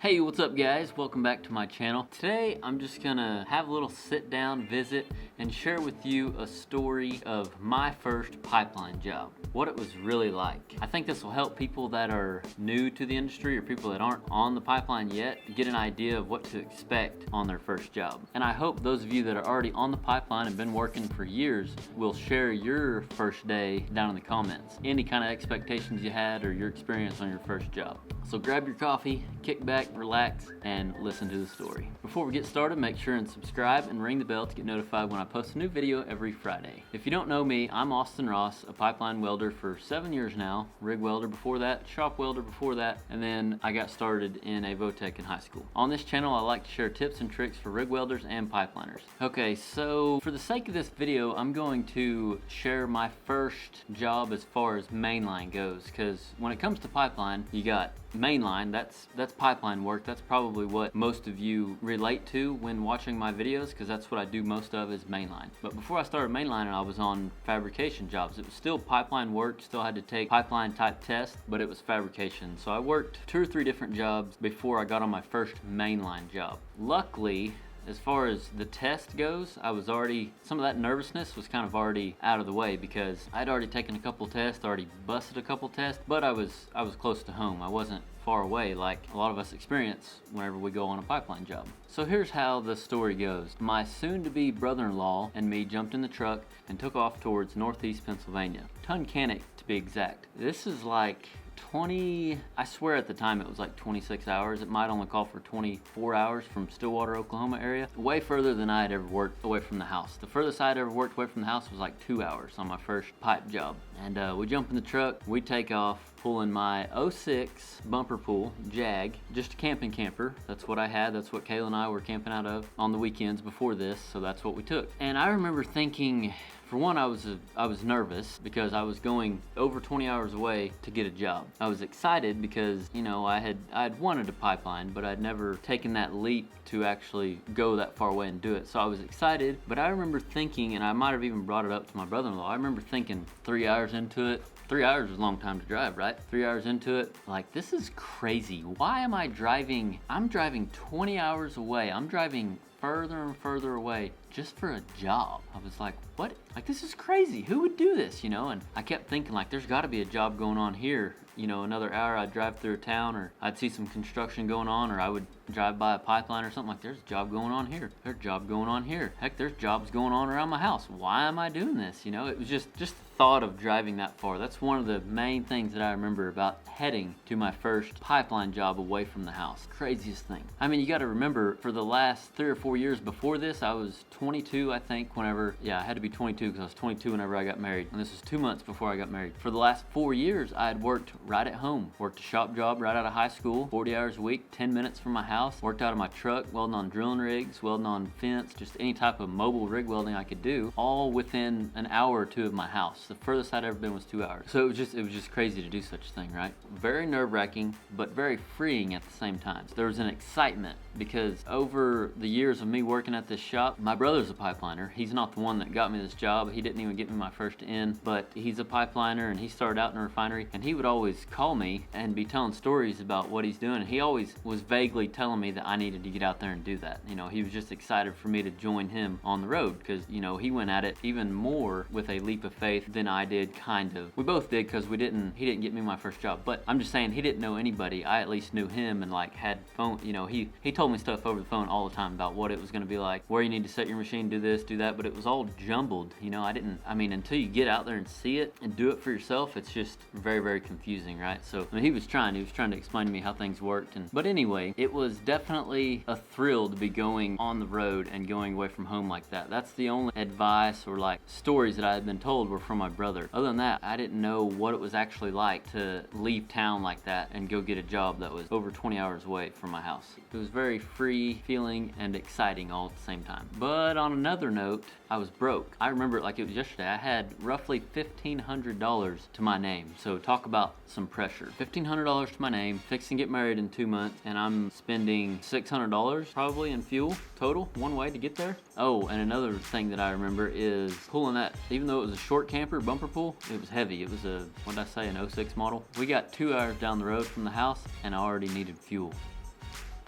Hey, what's up guys? Welcome back to my channel. Today I'm just gonna have a little sit down visit and share with you a story of my first pipeline job, what it was really like. I think this will help people that are new to the industry or people that aren't on the pipeline yet get an idea of what to expect on their first job. And I hope those of you that are already on the pipeline and been working for years will share your first day down in the comments. Any kind of expectations you had or your experience on your first job. So grab your coffee, kick back, relax, and listen to the story. Before we get started, make sure and subscribe and ring the bell to get notified when I post a new video every Friday. If you don't know me, I'm Austin Ross, a pipeline welder for 7 years now, rig welder before that, shop welder before that, and then I got started in a VOTEC in high school. On this channel, I like to share tips and tricks for rig welders and pipeliners. Okay, so for the sake of this video, I'm going to share my first job as far as mainline goes, because when it comes to pipeline, you got mainline, that's pipeline work. That's probably what most of you relate to when watching my videos, because that's what I do most of is mainline. But before I started mainline, I was on fabrication jobs. It was still pipeline work, still had to take pipeline type tests, but it was fabrication. So I worked 2 or 3 different jobs before I got on my first mainline job. Luckily, as far as the test goes, I was already, some of that nervousness was kind of already out of the way because I'd already taken a couple tests, already busted a couple tests, but I was close to home. I wasn't far away like a lot of us experience whenever we go on a pipeline job. So here's how the story goes. My soon-to-be brother-in-law and me jumped in the truck and took off towards northeast Pennsylvania. Tunkhannock to be exact. This is like 20, I swear at the time it was like 26 hours. It might only call for 24 hours from Stillwater, Oklahoma area. Way further than I had ever worked away from the house. The furthest I had ever worked away from the house was like 2 hours on my first pipe job. And we jump in the truck, we take off, pulling my '06 bumper pool Jag, just a camping camper. That's what I had. That's what Kayla and I were camping out of on the weekends before this, so that's what we took. And I remember thinking, for one, I was nervous because I was going over 20 hours away to get a job. I was excited because, you know, I had wanted a pipeline, but I'd never taken that leap to actually go that far away and do it. So I was excited, but I remember thinking, and I might have even brought it up to my brother-in-law, I remember thinking 3 hours into it, 3 hours is a long time to drive, right? 3 hours into it, like, this is crazy. Why am I driving? I'm driving 20 hours away. I'm driving further and further away just for a job. I was like, what? Like, this is crazy. Who would do this, you know? And I kept thinking, like, there's got to be a job going on here. You know, another hour I'd drive through a town, or I'd see some construction going on, or I would drive by a pipeline or something, like, there's a job going on here. There's a job going on here. Heck, there's jobs going on around my house. Why am I doing this? You know, it was just the thought of driving that far. That's one of the main things that I remember about heading to my first pipeline job away from the house. Craziest thing. I mean, you got to remember, for the last 3 or 4 years before this, I was 22, I think, whenever, yeah, I had to be 22 because I was 22 whenever I got married. And this was 2 months before I got married. For the last 4 years, I had worked right at home. Worked a shop job right out of high school, 40 hours a week, 10 minutes from my house. Worked out of my truck, welding on drilling rigs, welding on fence, just any type of mobile rig welding I could do, all within an hour or 2 of my house. The furthest I'd ever been was 2 hours. So it was just crazy to do such a thing, right? Very nerve-wracking, but very freeing at the same time. So there was an excitement because over the years of me working at this shop, my brother's a pipeliner. He's not the one that got me this job. He didn't even get me my first in, but he's a pipeliner and he started out in a refinery, and he would always call me and be telling stories about what he's doing. And he always was vaguely telling me that I needed to get out there and do that. You know, he was just excited for me to join him on the road because, you know, he went at it even more with a leap of faith than I did, kind of. We both did because he didn't get me my first job, but I'm just saying he didn't know anybody. I at least knew him and like had phone, you know, he told me stuff over the phone all the time about what it was going to be like, where you need to set your machine, do this, do that, but it was all jumbled. You know, I mean, until you get out there and see it and do it for yourself, it's just very, very confusing, right? So I mean, he was trying to explain to me how things worked. But anyway, it was definitely a thrill to be going on the road and going away from home like that. That's the only advice or like stories that I had been told were from my brother. Other than that, I didn't know what it was actually like to leave town like that and go get a job that was over 20 hours away from my house. It was very free feeling and exciting all at the same time. But on another note, I was broke. I remember it like it was yesterday. I had roughly $1,500 to my name. So talk about some pressure. $1,500 to my name, fixing to get married in 2 months, and I'm spending $600 probably in fuel total, one way to get there. Oh, and another thing that I remember is pulling that, even though it was a short camper bumper pull, it was heavy. It was a, what did I say, an '06 model. We got 2 hours down the road from the house and I already needed fuel.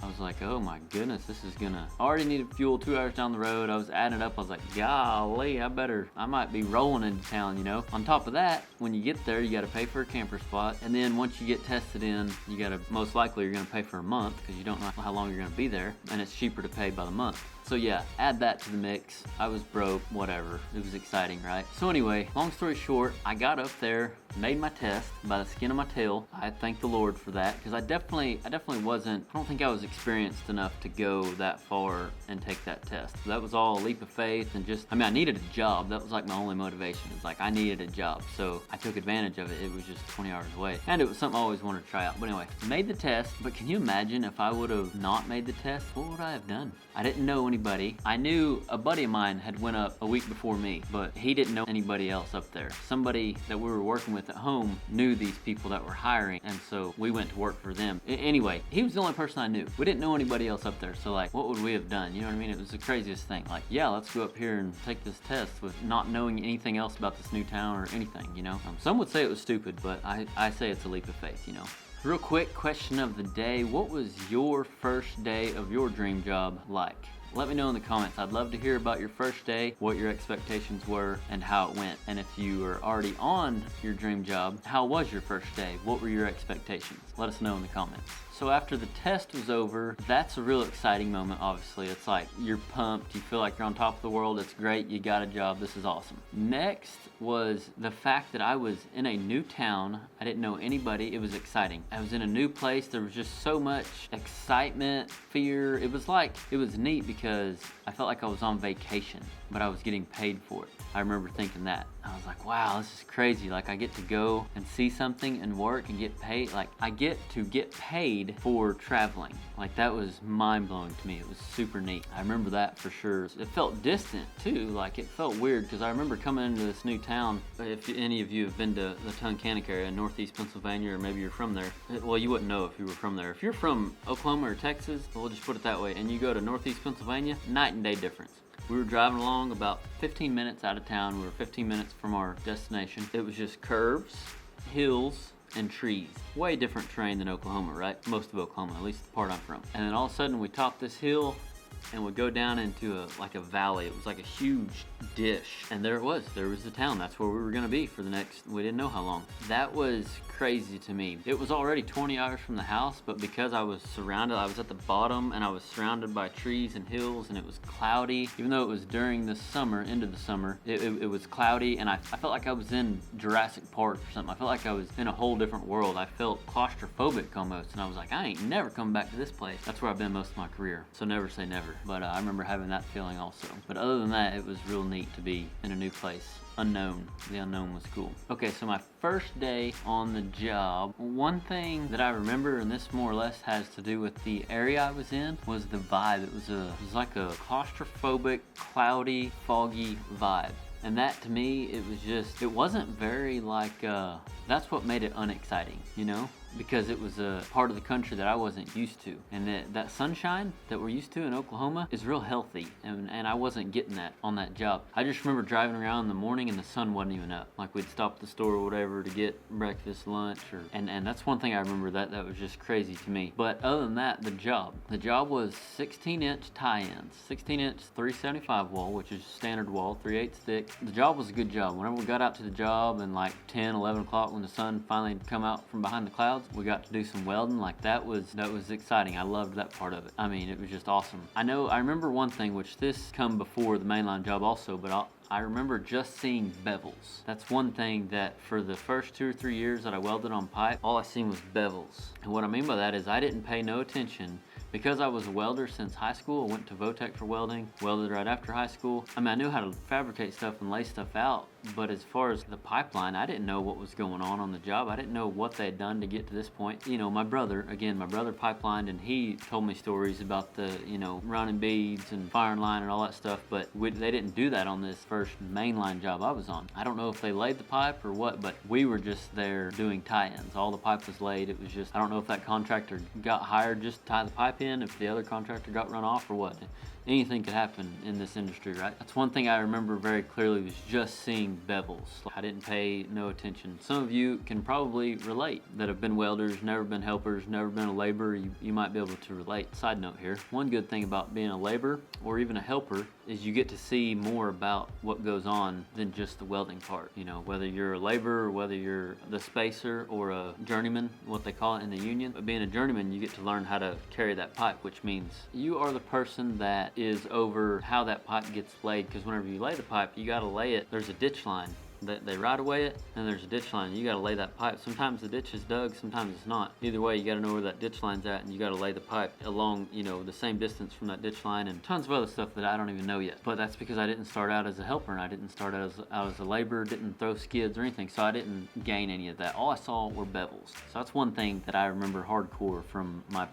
I was like, oh my goodness, this is gonna, I already needed fuel 2 hours down the road. I was adding it up. I was like, golly, I might be rolling into town, you know? On top of that, when you get there, you gotta pay for a camper spot. And then once you get tested in, you gotta, most likely you're gonna pay for a month because you don't know how long you're gonna be there. And it's cheaper to pay by the month. So yeah, add that to the mix. I was broke, whatever. It was exciting, right? So anyway, long story short, I got up there, made my test by the skin of my tail. I thank the Lord for that, because I definitely wasn't, I don't think I was experienced enough to go that far and take that test. That was all a leap of faith and just, I mean, I needed a job. That was like my only motivation. It's like I needed a job. So I took advantage of it. It was just 20 hours away. And it was something I always wanted to try out. But anyway, made the test, but can you imagine if I would have not made the test? What would I have done? I didn't know anybody. I knew a buddy of mine had went up a week before me, but he didn't know anybody else up there. Somebody that we were working with at home knew these people that were hiring, and so we went to work for them. Anyway, he was the only person I knew. We didn't know anybody else up there, so like, what would we have done? You know what I mean? It was the craziest thing. Like, yeah, let's go up here and take this test with not knowing anything else about this new town or anything, you know? Some would say it was stupid, but I say it's a leap of faith, you know? Real quick question of the day. What was your first day of your dream job like? Let me know in the comments. I'd love to hear about your first day, what your expectations were, and how it went. And if you were already on your dream job, how was your first day? What were your expectations? Let us know in the comments. So after the test was over, that's a real exciting moment, obviously. It's like you're pumped, you feel like you're on top of the world, it's great, you got a job, this is awesome. Next was the fact that I was in a new town, I didn't know anybody, it was exciting. I was in a new place, there was just so much excitement, fear. It was neat because I felt like I was on vacation, but I was getting paid for it. I remember thinking that. I was like, wow, this is crazy. Like, I get to go and see something and work and get paid. Like, I get to get paid for traveling. Like, that was mind-blowing to me. It was super neat. I remember that for sure. It felt distant, too. Like, it felt weird because I remember coming into this new town. If any of you have been to the Tunkhannock area, northeast Pennsylvania, or maybe you're from there. Well, you wouldn't know if you were from there. If you're from Oklahoma or Texas, we'll just put it that way, and you go to northeast Pennsylvania, night and day difference. We were driving along about 15 minutes out of town. We were 15 minutes from our destination. It was just curves, hills, and trees. Way different terrain than Oklahoma, right? Most of Oklahoma, at least the part I'm from. And then all of a sudden we topped this hill and we go down into a valley. It was like a huge dish. And there it was. There was the town. That's where we were gonna be for the next, we didn't know how long. That was crazy to me. It was already 20 hours from the house, but because I was surrounded, I was at the bottom and I was surrounded by trees and hills and it was cloudy. Even though it was during the summer, into the summer, it was cloudy and I felt like I was in Jurassic Park or something. I felt like I was in a whole different world. I felt claustrophobic almost and I was like, I ain't never coming back to this place. That's where I've been most of my career. So never say never. But I remember having that feeling also. But other than that, it was real neat to be in a new place. Unknown. The unknown was cool. Okay, so my first day on the job, one thing that I remember, and this more or less has to do with the area I was in, was the vibe. It was like a claustrophobic, cloudy, foggy vibe. And that to me, it wasn't very like, that's what made it unexciting, you know? Because it was a part of the country that I wasn't used to. And that sunshine that we're used to in Oklahoma is real healthy. And I wasn't getting that on that job. I just remember driving around in the morning and the sun wasn't even up. Like we'd stop at the store or whatever to get breakfast, lunch, and that's one thing I remember that was just crazy to me. But other than that, the job was 16-inch tie-ins, 16-inch 375 wall, which is standard wall, 3/8 thick. The job was a good job. Whenever we got out to the job and like 10, 11 o'clock when the sun finally had come out from behind the clouds, we got to do some welding. Like that was exciting. I loved that part of it. I mean, it was just awesome. I remember one thing, which this come before the mainline job also, but I remember just seeing bevels. That's one thing that for the first 2 or 3 years that I welded on pipe, all I seen was bevels. And what I mean by that is I didn't pay no attention. Because I was a welder since high school, I went to Votech for welding, welded right after high school. I mean, I knew how to fabricate stuff and lay stuff out, but as far as the pipeline, I didn't know what was going on the job. I didn't know what they had done to get to this point. You know, my brother pipelined, and he told me stories about the, you know, running beads and firing line and all that stuff, but they didn't do that on this first mainline job I was on. I don't know if they laid the pipe or what, but we were just there doing tie-ins. All the pipe was laid. It was just, I don't know if that contractor got hired just to tie the pipe in, if the other contractor got run off or what. anything could happen in this industry, right? That's one thing I remember very clearly, was just seeing bevels. I didn't pay no attention. Some of you can probably relate that have been welders, never been helpers, never been a laborer. You might be able to relate. Side note here, one good thing about being a laborer or even a helper is you get to see more about what goes on than just the welding part. You know, whether you're a laborer or whether you're the spacer or a journeyman, what they call it in the union. But being a journeyman, you get to learn how to carry that pipe, which means you are the person that is over how that pipe gets laid, because whenever you lay the pipe, you got to lay it. There's a ditch line. They right away it, and there's a ditch line. You got to lay that pipe. Sometimes the ditch is dug, sometimes it's not. Either way, you got to know where that ditch line's at, and you got to lay the pipe along, you know, the same distance from that ditch line, and tons of other stuff that I don't even know yet. But that's because I didn't start out as a helper, and I didn't start out as a laborer, didn't throw skids or anything, so I didn't gain any of that. All I saw were bevels. So that's one thing that I remember hardcore from my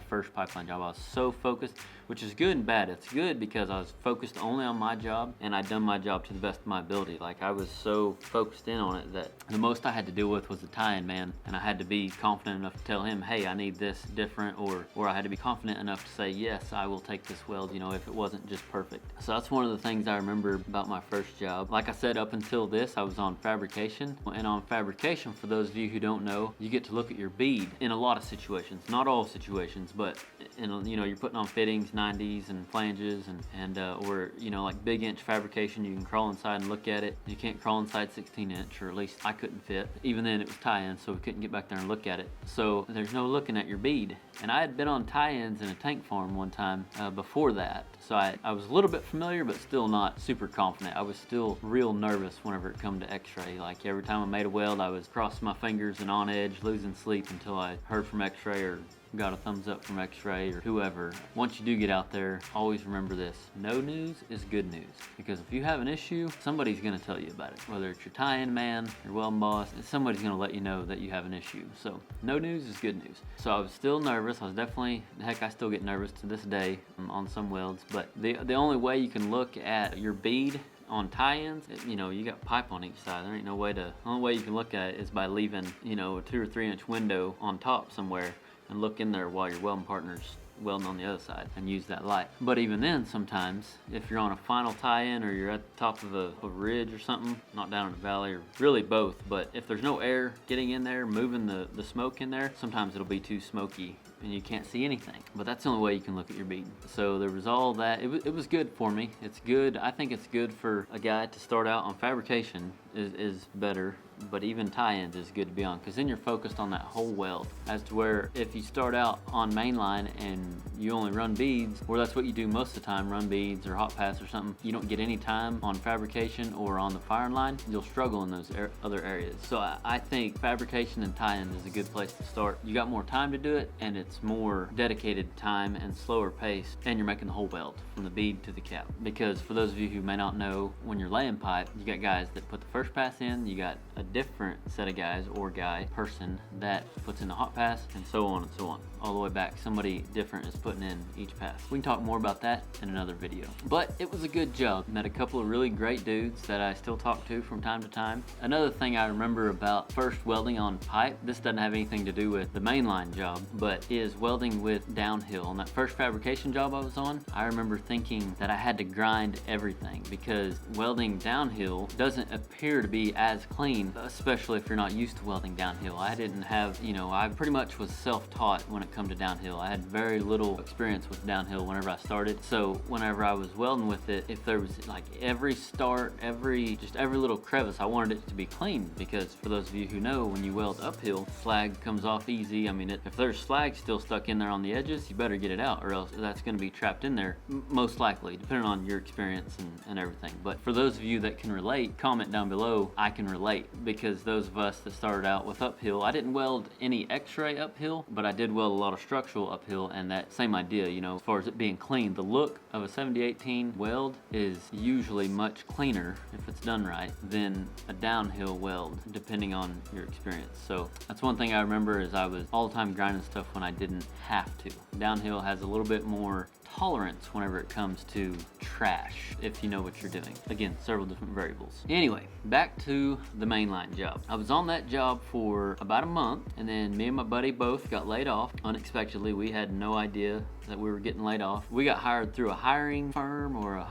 first pipeline job. I was so focused, which is good and bad. It's good because I was focused only on my job, and I'd done my job to the best of my ability. Like, I was so focused in on it that the most I had to deal with was the tie-in man, and I had to be confident enough to tell him, hey, I need this different, or I had to be confident enough to say, yes, I will take this weld, you know, if it wasn't just perfect. So that's one of the things I remember about my first job. Like I said, up until this, I was on fabrication, and on fabrication, for those of you who don't know, you get to look at your bead in a lot of situations, not all situations, but in, you know, you're putting on fittings, 90s and flanges, and or, you know, like big inch fabrication, you can crawl inside and look at it. You can't crawl inside 16 inch, or at least I couldn't fit. Even then it was tie-in, so we couldn't get back there and look at it. So there's no looking at your bead. And I had been on tie-ins in a tank farm one time before that. So I was a little bit familiar, but still not super confident. I was still real nervous whenever it come to x-ray. Like, every time I made a weld, I was crossing my fingers and on edge, losing sleep until I heard from x-ray or got a thumbs up from x-ray or whoever. Once you do get out there, always remember this: no news is good news, because if you have an issue, somebody's going to tell you about it. Whether it's your tie-in man, your welding boss, somebody's going to let you know that you have an issue. So no news is good news. So I was still nervous. I was definitely, heck, I still get nervous to this day on some welds, but the only way you can look at your bead on tie-ins, you know, you got pipe on each side. There ain't no way to, the only way you can look at it is by leaving, you know, a 2 or 3 inch window on top somewhere and look in there while your welding partner's welding on the other side and use that light. But even then, sometimes if you're on a final tie-in or you're at the top of a ridge or something, not down in a valley, or really both, but if there's no air getting in there, moving the smoke in there, sometimes it'll be too smoky and you can't see anything. But that's the only way you can look at your bead. So there was all that. It was good for me. It's good. I think it's good for a guy to start out on fabrication is better, but even tie-ins is good to be on, because then you're focused on that whole weld, as to where if you start out on mainline and you only run beads, or that's what you do most of the time, run beads or hot pass or something, you don't get any time on fabrication or on the firing line, you'll struggle in those other areas. So I think fabrication and tie-ins is a good place to start. You got more time to do it, and it's more dedicated time and slower pace, and you're making the whole weld from the bead to the cap. Because for those of you who may not know, when you're laying pipe, you got guys that put the first pass in, you got a different set of guys or person that puts in the hot pass, and so on and so on, all the way back. Somebody different is putting in each pass. We can talk more about that in another video. But it was a good job. Met a couple of really great dudes that I still talk to from time to time. Another thing I remember about first welding on pipe, this doesn't have anything to do with the mainline job, but is welding with downhill. On that first fabrication job I was on, I remember thinking that I had to grind everything, because welding downhill doesn't appear to be as clean, especially if you're not used to welding downhill. I didn't have, you know, I pretty much was self-taught when it come to downhill. I had very little experience with downhill whenever I started. So whenever I was welding with it, if there was like every start, every little crevice, I wanted it to be clean, because for those of you who know, when you weld uphill, slag comes off easy. I mean, if there's slag still stuck in there on the edges, you better get it out, or else that's going to be trapped in there, most likely, depending on your experience and everything. But for those of you that can relate, comment down below, I can relate, because those of us that started out with uphill, I didn't weld any x-ray uphill, but I did weld a lot of structural uphill, and that same idea, you know, as far as it being clean, the look of a 7018 weld is usually much cleaner if it's done right than a downhill weld, depending on your experience. So that's one thing I remember, is I was all the time grinding stuff when I didn't have to. Downhill has a little bit more tolerance whenever it comes to trash, if you know what you're doing. Again, several different variables. Anyway, back to the mainline job. I was on that job for about a month, and then me and my buddy both got laid off unexpectedly. We had no idea that we were getting laid off. We got hired through a hiring firm or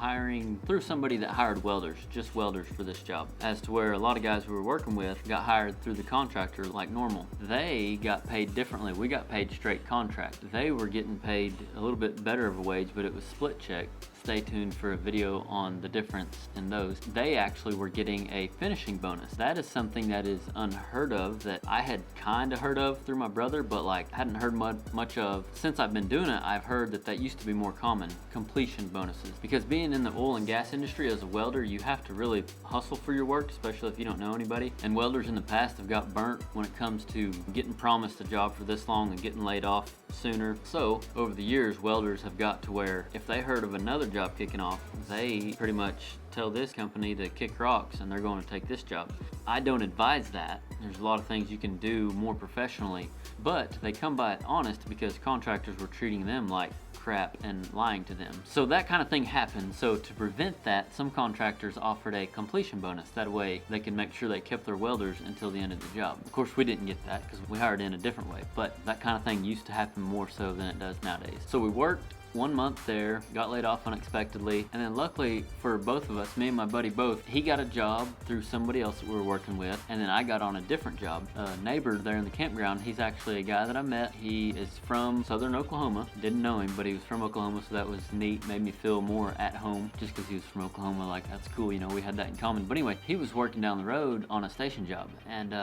through somebody that hired welders, just welders for this job. As to where a lot of guys we were working with got hired through the contractor like normal. They got paid differently. We got paid straight contract. They were getting paid a little bit better of a wage, but it was split check. Stay tuned for a video on the difference in those. They actually were getting a finishing bonus. That is something that is unheard of, that I had kind of heard of through my brother, but like hadn't heard much of. Since I've been doing it, I've heard that used to be more common, completion bonuses. Because being in the oil and gas industry as a welder, you have to really hustle for your work, especially if you don't know anybody. And welders in the past have got burnt when it comes to getting promised a job for this long and getting laid off sooner. So over the years, welders have got to where if they heard of another job kicking off, they pretty much tell this company to kick rocks and they're going to take this job. I don't advise that. There's a lot of things you can do more professionally, but they come by it honest because contractors were treating them like crap and lying to them. So that kind of thing happened. So to prevent that, some contractors offered a completion bonus. That way they can make sure they kept their welders until the end of the job. Of course, we didn't get that because we hired in a different way, but that kind of thing used to happen more so than it does nowadays. So we worked 1 month there, got laid off unexpectedly, and then luckily for both of us, me and my buddy both, he got a job through somebody else that we were working with, and then I got on a different job. A neighbor there in the campground, he's actually a guy that I met. He is from southern Oklahoma. Didn't know him, but he was from Oklahoma, so that was neat. Made me feel more at home just because he was from Oklahoma. Like, that's cool, you know, we had that in common. But anyway, he was working down the road on a station job, and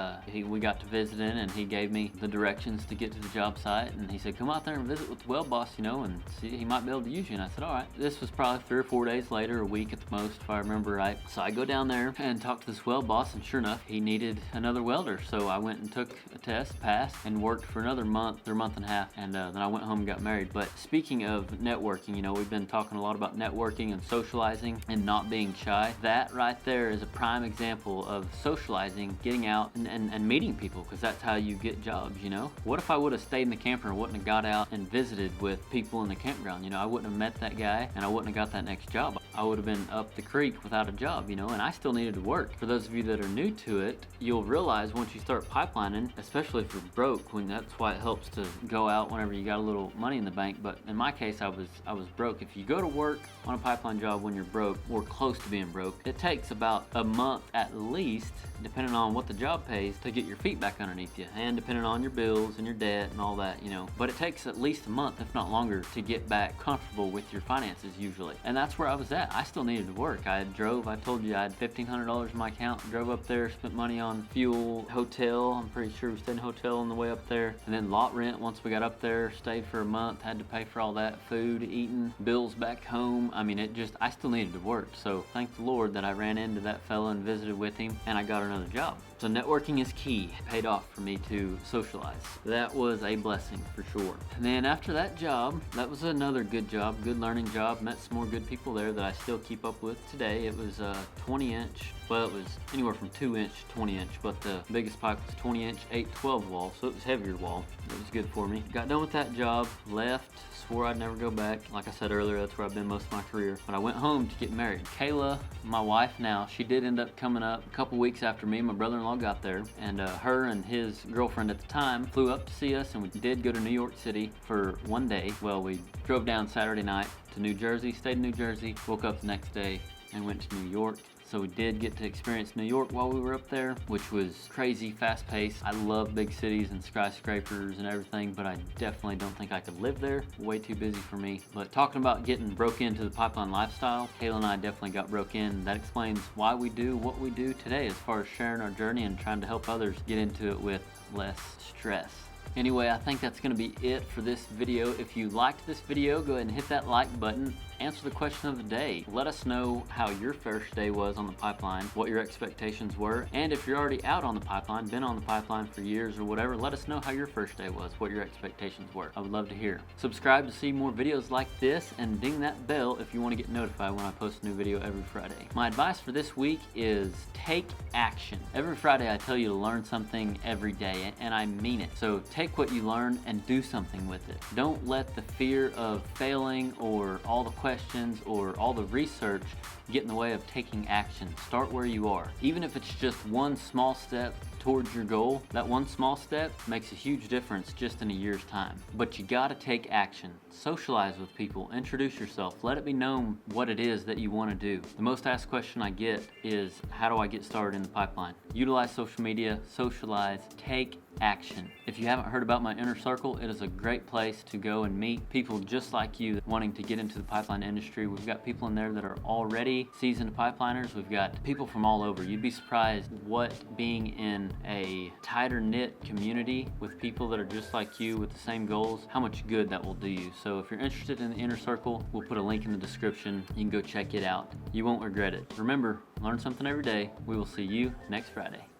we got to visit in, and he gave me the directions to get to the job site, and he said, come out there and visit with the weld boss, you know, and see, he might be able to use you. And I said, all right. This was probably 3 or 4 days later, a week at the most, if I remember right. So I go down there and talk to this weld boss, and sure enough, he needed another welder. So I went and took a test, passed, and worked for another month or month and a half, and then I went home and got married. But speaking of networking, you know, we've been talking a lot about networking and socializing and not being shy. That right there is a prime example of socializing, getting out and meeting people, because that's how you get jobs, you know. What if I would have stayed in the camper and wouldn't have got out and visited with people in the campground? You know, I wouldn't have met that guy and I wouldn't have got that next job. I would have been up the creek without a job, you know, and I still needed to work. For those of you that are new to it, you'll realize once you start pipelining, especially if you're broke, when that's why it helps to go out whenever you got a little money in the bank. But in my case, I was broke. If you go to work on a pipeline job when you're broke or close to being broke, it takes about a month at least, depending on what the job pays, to get your feet back underneath you, and depending on your bills and your debt and all that, you know. But it takes at least a month, if not longer, to get back comfortable with your finances usually. And that's where I was at. I still needed to work. I told you I had $1,500 in my account, drove up there, spent money on fuel, hotel. I'm pretty sure we stayed in a hotel on the way up there. And then lot rent once we got up there, stayed for a month, had to pay for all that, food, eating, bills back home. I mean, I still needed to work. So thank the Lord that I ran into that fella and visited with him, and I got another job. So networking is key. It paid off for me to socialize. That was a blessing for sure. And then after that job, that was another good job, good learning job. Met some more good people there that I still keep up with today. It was a 20-inch, well, it was anywhere from 2-inch to 20-inch, but the biggest pipe was 20-inch, 8-12 wall, so it was heavier wall. It was good for me. Got done with that job, left, swore I'd never go back. Like I said earlier, that's where I've been most of my career. But I went home to get married. Kayla, my wife now, she did end up coming up a couple weeks after me and my brother-in-law got there, and her and his girlfriend at the time flew up to see us, and we did go to New York City for 1 day. Well, we drove down Saturday night to New Jersey, stayed in New Jersey, woke up the next day and went to New York. So we did get to experience New York while we were up there, which was crazy, fast-paced. I love big cities and skyscrapers and everything, but I definitely don't think I could live there. Way too busy for me. But talking about getting broke into the pipeline lifestyle, Kayla and I definitely got broke in. That explains why we do what we do today as far as sharing our journey and trying to help others get into it with less stress. Anyway, I think that's going to be it for this video. If you liked this video, go ahead and hit that like button. Answer the question of the day. Let us know how your first day was on the pipeline, what your expectations were, and if you're already out on the pipeline, been on the pipeline for years or whatever, let us know how your first day was, what your expectations were. I would love to hear. Subscribe to see more videos like this, and ding that bell if you want to get notified when I post a new video every Friday. My advice for this week is take action. Every Friday I tell you to learn something every day, and I mean it. So take what you learn and do something with it. Don't let the fear of failing or all the questions or all the research get in the way of taking action. Start where you are. Even if it's just one small step towards your goal, that one small step makes a huge difference just in a year's time. But you gotta take action. Socialize with people, introduce yourself, let it be known what it is that you wanna do. The most asked question I get is, how do I get started in the pipeline? Utilize social media, socialize, take action. If you haven't heard about my inner circle, it is a great place to go and meet people just like you wanting to get into the pipeline industry. We've got people in there that are already seasoned pipeliners. We've got people from all over. You'd be surprised what being in a tighter knit community with people that are just like you with the same goals, how much good that will do you. So if you're interested in the inner circle, we'll put a link in the description. You can go check it out. You won't regret it. Remember, learn something every day. We will see you next Friday.